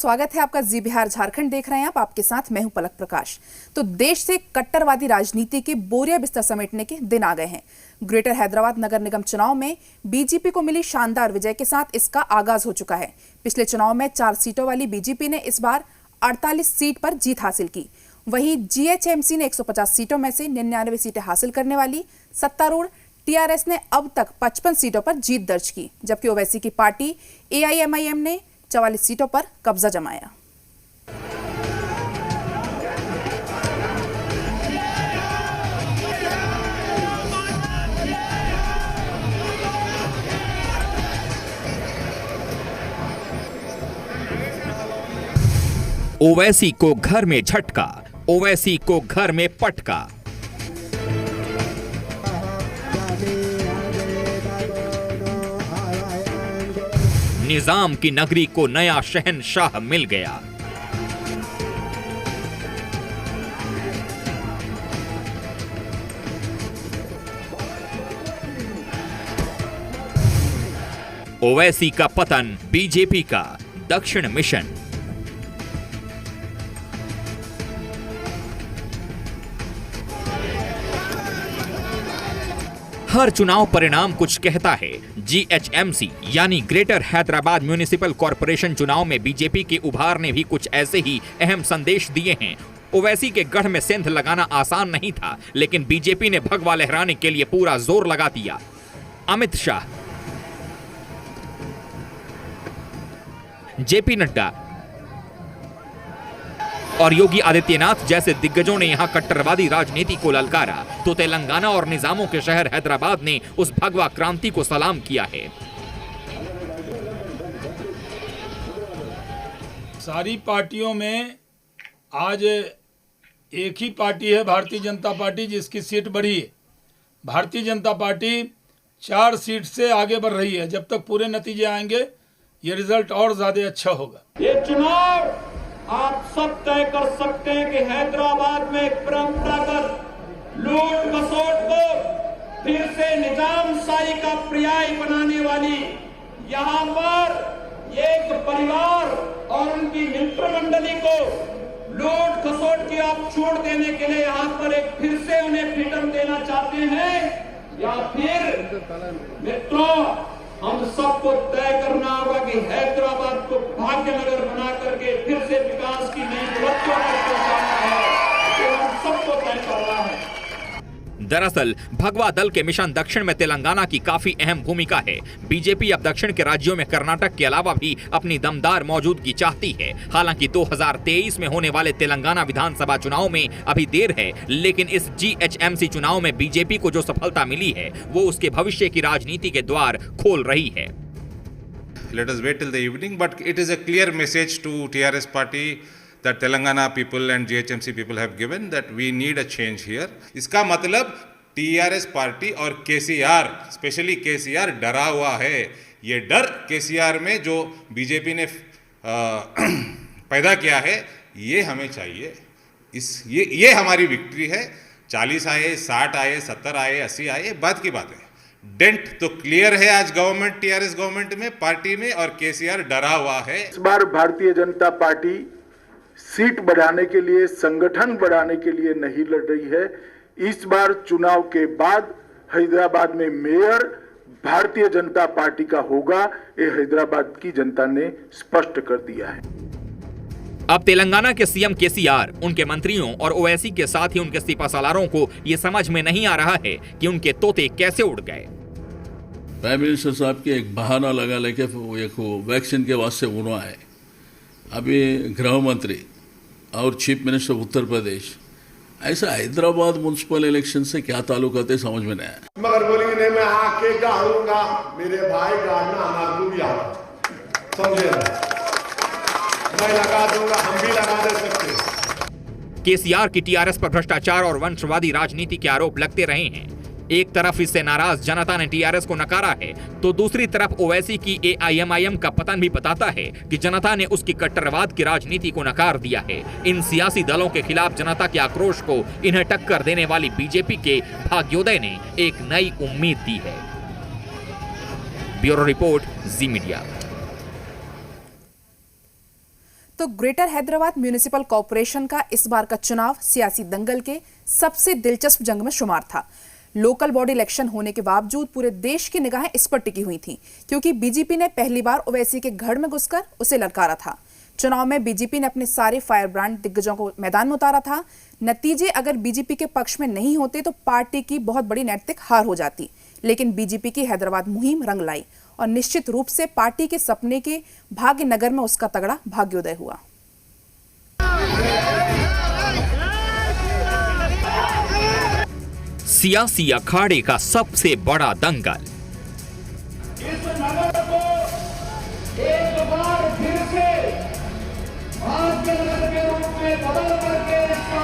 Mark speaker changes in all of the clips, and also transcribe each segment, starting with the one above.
Speaker 1: स्वागत है आपका जी बिहार झारखंड देख रहे हैं आप। आपके साथ मैं हूं पलक प्रकाश। तो देश से कट्टरवादी राजनीति के बोरिया बिस्तर समेटने के दिन आ गए हैं। ग्रेटर हैदराबाद नगर निगम चुनाव में बीजेपी को मिली शानदार विजय के साथ इसका आगाज हो चुका है। पिछले चुनाव में 4 सीटों वाली बीजेपी ने इस बार 48 सीट पर जीत हासिल की। वहीं जीएचएमसी ने 150 सीटों में से 99 सीटें हासिल करने वाली सत्तारूढ़ टीआरएस ने अब तक 55 सीटों पर जीत दर्ज की, जबकि ओवैसी की पार्टी एआईएमआईएम ने 44 सीटों पर कब्जा जमाया।
Speaker 2: ओवैसी को घर में झटका, ओवैसी को घर में पटका। निजाम की नगरी को नया शहंशाह मिल गया। ओवैसी का पतन, बीजेपी का दक्षिण मिशन। हर चुनाव परिणाम कुछ कहता है। जीएचएमसी यानी ग्रेटर हैदराबाद म्युनिसिपल कॉरपोरेशन चुनाव में बीजेपी के उभार ने भी कुछ ऐसे ही अहम संदेश दिए हैं। ओवैसी के गढ़ में सेंध लगाना आसान नहीं था, लेकिन बीजेपी ने भगवा लहराने के लिए पूरा जोर लगा दिया। अमित शाह, जेपी नड्डा और योगी आदित्यनाथ जैसे दिग्गजों ने यहां कट्टरवादी राजनीति को ललकारा, तो तेलंगाना और निजामों के शहर हैदराबाद ने उस भगवा क्रांति को सलाम किया है।
Speaker 3: सारी पार्टियों में आज एक ही पार्टी है, भारतीय जनता पार्टी, जिसकी सीट बढ़ी है। भारतीय जनता पार्टी 4 सीट से आगे बढ़ रही है। जब तक पूरे नतीजे आएंगे ये रिजल्ट और ज्यादा अच्छा होगा।
Speaker 4: ये चुनाव आप सब तय कर सकते हैं कि हैदराबाद में एक परंपरागत लूट मसोट को फिर से निजामशाही का पर्याय बनाने वाली, यहाँ पर एक परिवार और उनकी मित्र मंडली को लूट खसोट की आप छोड़ देने के लिए यहाँ पर एक फिर से उन्हें फ्रीडम देना चाहते हैं, या फिर मित्रों हम सबको तय करना होगा कि हैदराबाद को भाग्यनगर बना करके फिर से विकास की नई बुलंदियों तक पहुंचाना है, तो हम सबको तय करना है।
Speaker 2: दरअसल भगवा दल के मिशन दक्षिण में तेलंगाना की काफी अहम भूमिका है। बीजेपी अब दक्षिण के राज्यों में कर्नाटक के अलावा भी अपनी दमदार मौजूदगी चाहती है। हालांकि 2023 में होने वाले तेलंगाना विधानसभा चुनाव में अभी देर है, लेकिन इस जीएचएमसी चुनाव में बीजेपी को जो सफलता मिली है वो उसके भविष्य की राजनीति के द्वार खोल रही है।
Speaker 5: Let us wait till the evening, but it is a clear message to TRS party that Telangana people and GHMC people have given that we need a change here. इसका मतलब TRS पार्टी और KCR, specially KCR डरा हुआ है। ये डर KCR में जो बीजेपी ने पैदा किया है ये हमें चाहिए। ये हमारी विक्ट्री है। 40 आए, 60 आए, 70 आए, 80 आए, बात की बात है। डेंट तो क्लियर है आज गवर्नमेंट, टीआरएस गवर्नमेंट में, पार्टी में, और केसीआर डरा हुआ है।
Speaker 6: इस बार भारतीय जनता पार्टी सीट बढ़ाने के लिए, संगठन बढ़ाने के लिए नहीं लड़ रही है। इस बार चुनाव के बाद हैदराबाद में मेयर भारतीय जनता पार्टी का होगा, ये हैदराबाद की जनता ने स्पष्ट कर दिया है।
Speaker 2: अब तेलंगाना के सीएम केसीआर, उनके मंत्रियों और ओवैसी के साथ ही उनके सिपहसालारों को यह समझ में नहीं आ रहा है कि उनके तोते कैसे उड़ गए।
Speaker 7: प्राइम मिनिस्टर साहब के एक बहाना लगा लेके वैक्सीन के वास्ते उड़ना है। अभी गृह मंत्री और चीफ मिनिस्टर उत्तर प्रदेश, ऐसा हैदराबाद म्युनिसिपल इलेक्शन से क्या ताल्लुकात है समझ में नहीं आया।
Speaker 8: मगर बोलेंगे नहीं मैं आके गाड़ूंगा, मेरे भाई गाड़ना हमारा भी आता, समझे, मैं लगा दूंगा, हम भी लगा दे सकते।
Speaker 2: केसीआर की टीआरएस पर भ्रष्टाचार और वंशवादी राजनीति के आरोप लगते रहे हैं। एक तरफ इससे नाराज जनता ने टीआरएस को नकारा है, तो दूसरी तरफ ओवैसी की एआईएमआईएम का पतन भी बताता है कि जनता ने उसकी कट्टरवाद की राजनीति को नकार दिया है। इन सियासी दलों के खिलाफ जनता के आक्रोश को इन्हें टक्कर देने वाली बीजेपी के भाग्योदय ने एक नई उम्मीद दी है। ब्यूरो रिपोर्ट, जी मीडिया।
Speaker 1: तो ग्रेटर हैदराबाद म्युनिसिपल कॉरपोरेशन का इस बार का चुनाव सियासी दंगल के सबसे दिलचस्प जंग में शुमार था। लोकल बॉडी इलेक्शन होने के बावजूद पूरे देश की निगाहें इस पर टिकी हुई थीं, क्योंकि बीजेपी ने पहली बार ओवैसी के घर में घुसकर उसे ललकारा था। चुनाव में बीजेपी ने अपने सारे फायर ब्रांड दिग्गजों को मैदान में उतारा था। नतीजे अगर बीजेपी के पक्ष में नहीं होते तो पार्टी की बहुत बड़ी नैतिक हार हो जाती, लेकिन बीजेपी की हैदराबाद मुहिम रंग लाई और निश्चित रूप से पार्टी के सपने के भाग्यनगर में उसका तगड़ा भाग्योदय हुआ।
Speaker 2: सियासी अखाड़े का सबसे बड़ा दंगल।
Speaker 4: इस नगर को एक बार फिर से भाग्यनगर के रूप में बदल करके इसका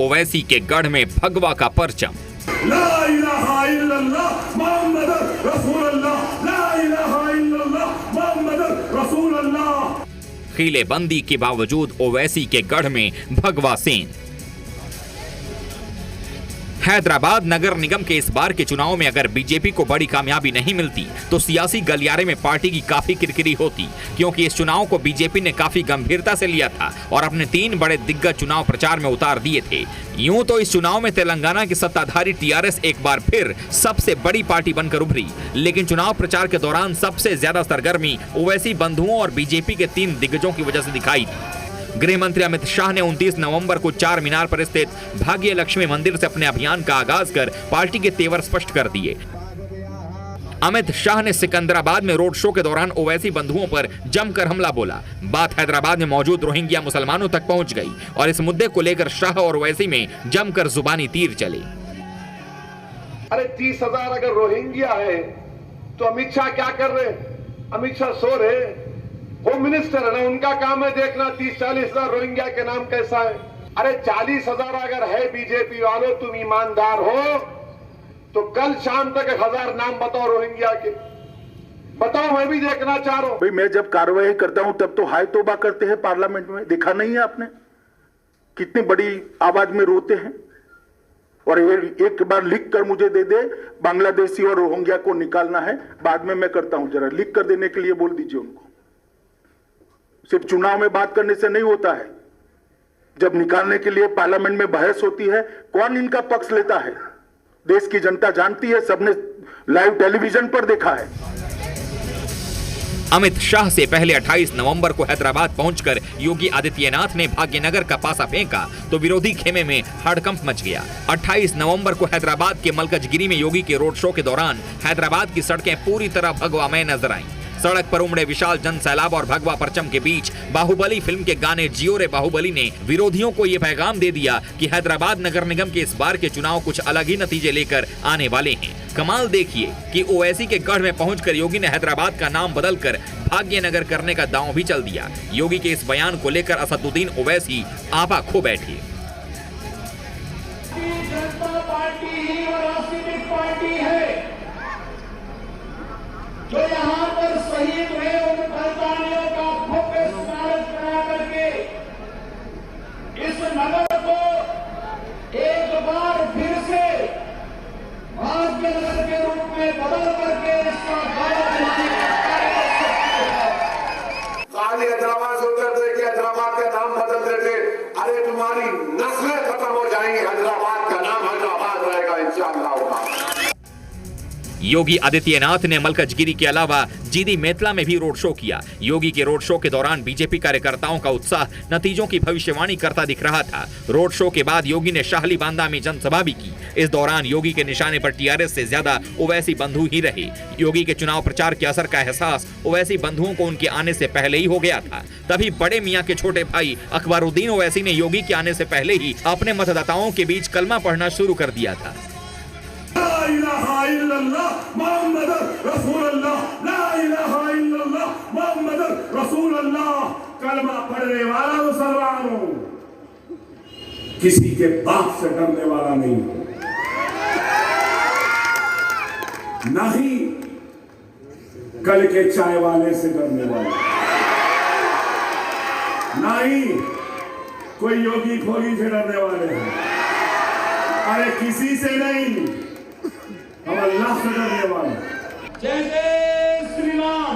Speaker 2: ओवैसी के गढ़ में भगवा का परचम।
Speaker 8: ला इलाहा इल्लल्लाह मुहम्मद रसूलुल्लाह, ला इलाहा इल्लल्लाह मुहम्मद रसूलुल्लाह।
Speaker 2: किलेबंदी के बावजूद ओवैसी के गढ़ में भगवा सेन। हैदराबाद नगर निगम के इस बार के चुनाव में अगर बीजेपी को बड़ी कामयाबी नहीं मिलती तो सियासी गलियारे में पार्टी की काफी किरकिरी होती, क्योंकि इस चुनाव को बीजेपी ने काफी गंभीरता से लिया था और अपने 3 बड़े दिग्गज चुनाव प्रचार में उतार दिए थे। यूं तो इस चुनाव में तेलंगाना की सत्ताधारी टीआरएस एक बार फिर सबसे बड़ी पार्टी बनकर उभरी, लेकिन चुनाव प्रचार के दौरान सबसे ज्यादा सरगर्मी ओवैसी बंधुओं और बीजेपी के 3 दिग्गजों की वजह से दिखाई दी। गृह मंत्री अमित शाह ने 29 नवंबर को चार मीनार पर स्थित भाग्य लक्ष्मी मंदिर से अपने अभियान का आगाज कर पार्टी के तेवर स्पष्ट कर दिए। अमित शाह ने सिकंदराबाद में रोड शो के दौरान ओवैसी बंधुओं पर जमकर हमला बोला। बात हैदराबाद में मौजूद रोहिंग्या मुसलमानों तक पहुंच गई और इस मुद्दे को लेकर शाह और ओवैसी में जमकर जुबानी तीर चले।
Speaker 8: अरे 30,000 अगर रोहिंग्या है तो अमित शाह क्या कर रहे? अमित शाह सो रहे? होम मिनिस्टर है ना, उनका काम है देखना 30-40 हजार रोहिंग्या के नाम कैसा है। अरे 40,000 अगर है बीजेपी वालों, तुम ईमानदार हो तो कल शाम तक 1000 नाम बताओ रोहिंग्या के, बताओ, मैं भी देखना चाह रहा हूं।
Speaker 6: भाई मैं जब कार्रवाई करता हूं तब तो हाय तौबा करते हैं पार्लियामेंट में, देखा नहीं है आपने? कितनी बड़ी आवाज में रोते हैं। और एक बार लिख कर मुझे दे दे, बांग्लादेशी और रोहिंग्या को निकालना है, बाद में मैं करता हूं, जरा लिख कर देने के लिए बोल दीजिए उनको। सिर्फ चुनाव में बात करने से नहीं होता है, जब निकालने के लिए पार्लियामेंट में बहस होती है, कौन इनका पक्ष लेता है देश की जनता जानती है, सबने लाइव टेलीविजन पर देखा है।
Speaker 2: अमित शाह से पहले 28 नवंबर को हैदराबाद पहुंचकर योगी आदित्यनाथ ने भाग्यनगर का पासा फेंका तो विरोधी खेमे में हड़कंप मच गया। 28 नवंबर को हैदराबाद के मलकजगिरी में योगी के रोड शो के दौरान हैदराबाद की सड़कें पूरी तरह भगवामय नजर आईं। सड़क पर उमड़े विशाल जन सैलाब और भगवा परचम के बीच बाहुबली फिल्म के गाने जियो रे बाहुबली ने विरोधियों को यह पैगाम दे दिया कि हैदराबाद नगर निगम के इस बार के चुनाव कुछ अलग ही नतीजे लेकर आने वाले हैं। कमाल देखिए कि ओवैसी के गढ़ में पहुंचकर योगी ने हैदराबाद का नाम बदलकर भाग्यनगर करने का दांव भी चल दिया। योगी के इस बयान को लेकर असदुद्दीन ओवैसी आपा खो बैठे।
Speaker 4: जनता पार्टी ही राष्ट्रीय पार्टी है जो यहाँ पर शहीद हुए उन बलिदानियों का भव्य स्मारक बना करके इस नगर को एक बार फिर से भाग्यनगर के रूप में बदल करके इसका
Speaker 8: खाली हैदराबाद से उतर देके हैदराबाद का नाम बदल देते, अरे तुम्हारी नस्लें खत्म हो जाएंगी, हैदराबाद का नाम हैदराबाद रहेगा इंशाअल्लाह।
Speaker 2: योगी आदित्यनाथ ने मलकजगिरी के अलावा जीदी मेतला में भी रोड शो किया। योगी के रोड शो के दौरान बीजेपी कार्यकर्ताओं का उत्साह नतीजों की भविष्यवाणी करता दिख रहा था। रोड शो के बाद योगी ने शाहली बांदा में जनसभा भी की। इस दौरान योगी के निशाने पर टीआरएस से ज्यादा ओवैसी बंधु ही रहे। योगी के चुनाव प्रचार के असर का एहसास ओवैसी बंधुओं को उनके आने से पहले ही हो गया था। तभी बड़े मियाँ के छोटे भाई अकबरुद्दीन ओवैसी ने योगी के आने से पहले ही अपने मतदाताओं के बीच कलमा पढ़ना शुरू कर दिया था।
Speaker 8: ला इलाहा इल्लल्लाह मुहम्मद रसूलुल्लाह, ला इलाहा इल्लल्लाह मुहम्मद रसूलुल्लाह। कलमा पढ़ने वाला मुसलमान हो, किसी के बाप से डरने वाला नहीं हो, ना ही कल के चाय वाले से डरने वाला, ना ही कोई योगी फोगी से डरने वाले हैं। अरे किसी से नहीं, हम अल्लाह से डरने वाले।
Speaker 4: जय जय श्री राम।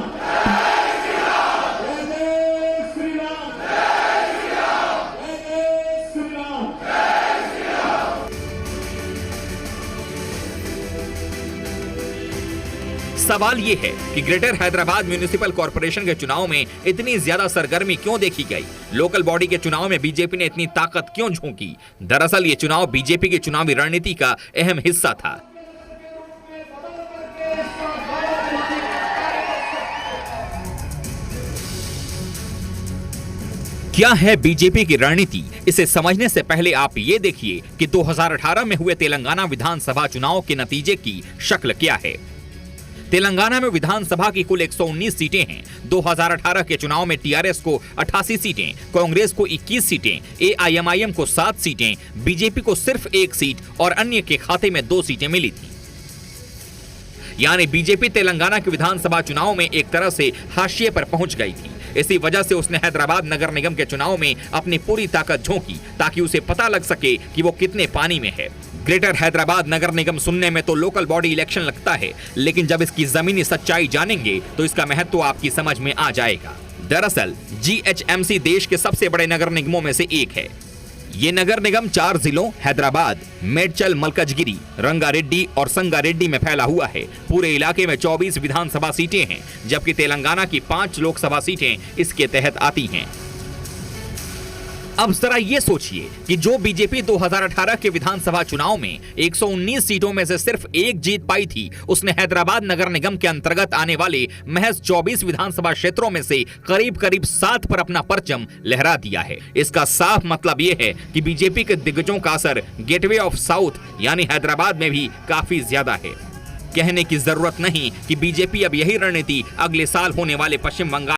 Speaker 2: सवाल ये है कि ग्रेटर हैदराबाद म्युनिसिपल कॉर्पोरेशन के चुनाव में इतनी ज्यादा सरगर्मी क्यों देखी गई? लोकल बॉडी के चुनाव में बीजेपी ने इतनी ताकत क्यों झोंकी? दरअसल ये चुनाव बीजेपी की चुनावी रणनीति का अहम हिस्सा था। क्या है बीजेपी की रणनीति? इसे समझने से पहले आप ये देखिए कि 2018 में हुए तेलंगाना विधानसभा चुनाव के नतीजे की शक्ल क्या है। तेलंगाना में विधानसभा की कुल 119 सीटें हैं। 2018 के चुनाव में टीआरएस को 88 सीटें, कांग्रेस को 21 सीटें, एआईएमआईएम को 7 सीटें, बीजेपी को सिर्फ 1 सीट और अन्य के खाते में 2 सीटें मिली थी। यानी बीजेपी तेलंगाना के विधानसभा चुनाव में एक तरह से हाशिए पर पहुंच गई थी। इसी वजह से उसने हैदराबाद नगर निगम के चुनाव में अपनी पूरी ताकत झोंकी ताकि उसे पता लग सके कि वो कितने पानी में है। ग्रेटर हैदराबाद नगर निगम सुनने में तो लोकल बॉडी इलेक्शन लगता है, लेकिन जब इसकी जमीनी सच्चाई जानेंगे तो इसका महत्व आपकी समझ में आ जाएगा। दरअसल जीएचएमसी देश के सबसे बड़े नगर निगमों में से एक है। ये नगर निगम 4 जिलों हैदराबाद, मेडचल, मलकजगिरी, रंगारेड्डी और संगारेड्डी में फैला हुआ है। पूरे इलाके में 24 विधानसभा सीटें हैं, जबकि तेलंगाना की 5 लोकसभा सीटें इसके तहत आती हैं। अब जरा ये सोचिए कि जो बीजेपी 2018 के विधानसभा चुनाव में 119 सीटों में से सिर्फ 1 जीत पाई थी, उसने हैदराबाद नगर निगम के अंतर्गत आने वाले महज 24 विधानसभा क्षेत्रों में से करीब 7 पर अपना परचम लहरा दिया है। इसका साफ मतलब ये है कि बीजेपी के दिग्गजों का असर गेटवे ऑफ साउथ यानी हैदराबाद में भी काफी ज्यादा है। कहने की जरूरत नहीं कि बीजेपी अब यही रणनीति अगले साल होने वाले पश्चिम बंगाल